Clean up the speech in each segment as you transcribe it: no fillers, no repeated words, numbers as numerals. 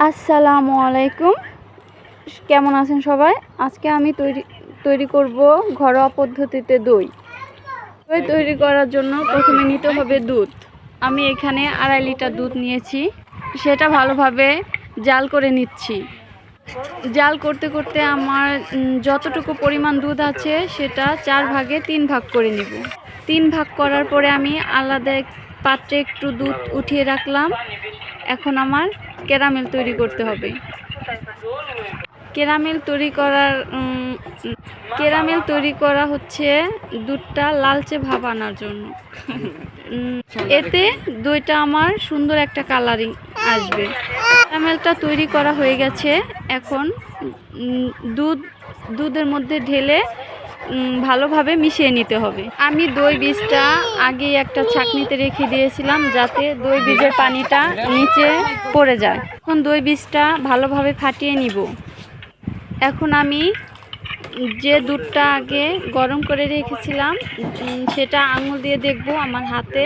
আসসালামু আলাইকুম, কেমন আছেন সবাই? আজকে আমি তৈরি করব ঘরোয়া পদ্ধতিতে দই তৈরি করার জন্য প্রথমে নিতে হবে দুধ। আমি এখানে 2.5 লিটার দুধ নিয়েছি, সেটা ভালোভাবে জাল করে নিচ্ছি। জাল করতে করতে আমার যতটুকু পরিমাণ দুধ আছে সেটা 4 ভাগে 3 ভাগ করে নিব। 3 ভাগ করার পরে আমি আলাদা পাত্রে একটু দুধ উঠিয়ে রাখলাম। এখন আমার ক্যারামেল তৈরি করতে হবে। ক্যারামেল তৈরি করা হচ্ছে দুধটা লালচে ভাব আনার জন্য। এতে দইটা আমার সুন্দর একটা কালারিং আসবে। ক্যারামেলটা তৈরি করা হয়ে গেছে। এখন দুধের মধ্যে ঢেলে ভালোভাবে মিশিয়ে নিতে হবে। আমি দই বীজটা আগেই একটা ছাঁকনিতে রেখে দিয়েছিলাম যাতে দই বীজের পানিটা নিচে পড়ে যায়। এখন দই বীজটা ভালোভাবে ফাটিয়ে নিব। এখন আমি যে দুধটা আগে গরম করে রেখেছিলাম সেটা আঙুল দিয়ে দেখব আমার হাতে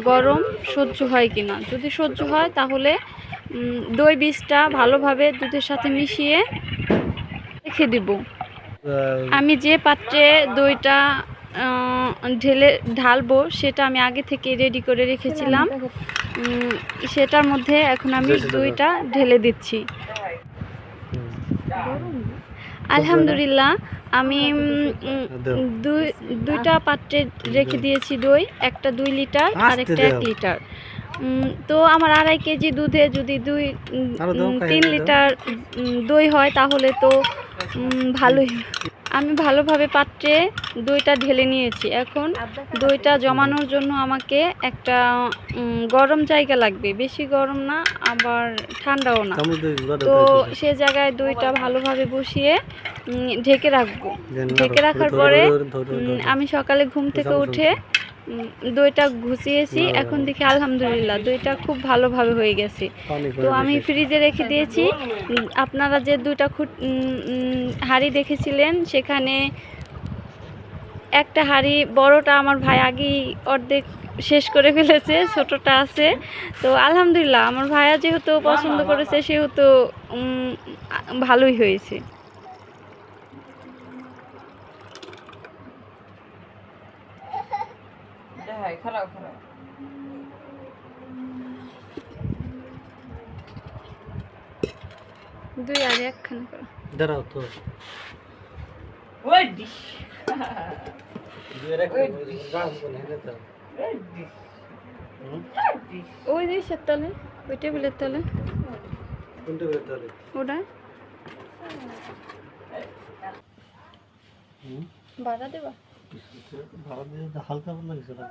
গরম সহ্য হয় কিনা। যদি সহ্য হয় তাহলে দই বীজটা ভালোভাবে দুধের সাথে মিশিয়ে রেখে দিব। আমি যে পাত্রে দইটা ঢালবো সেটা আমি আগে থেকে রেডি করে রেখেছিলাম। সেটার মধ্যে এখন আমি দইটা ঢেলে দিচ্ছি। আলহামদুলিল্লাহ, আমি দুইটা পাত্রে রেখে দিয়েছি দই, একটা 2 লিটার আর একটা 1 লিটার। তো আমার 2.5 কেজি দুধে যদি 3 লিটার দই হয় তাহলে তো ভালোই। আমি ভালোভাবে পাত্রে দইটা ঢেলে নিয়েছি। এখন দইটা জমানোর জন্য আমাকে একটা গরম জায়গা লাগবে, বেশি গরম না আবার ঠান্ডাও না। তো সে জায়গায় দইটা ভালোভাবে বসিয়ে ঢেকে রাখবো। ঢেকে রাখার পরে আমি সকালে ঘুম থেকে উঠে দইটা ঘুষিয়েছি। এখন দেখি আলহামদুলিল্লাহ দইটা খুব ভালোভাবে হয়ে গেছে। তো আমি ফ্রিজে রেখে দিয়েছি। আপনারা যে দুইটা হাঁড়ি দেখেছিলেন সেখানে একটা হাঁড়ি বড়টা আমার ভাই আগেই অর্ধেক শেষ করে ফেলেছে, ছোটটা আছে। তো আলহামদুলিল্লাহ আমার ভাইয়া যেহেতু পছন্দ করেছে সেহেতু ভালোই হয়েছে। দুই আর একখানে করো। দাঁড়াও তো। ওই জিনিসের তলে, ওই টেবিলের তলে। ওটা ভাড়া দেবা? ভাড়া দিয়ে হালকা লাগছে না।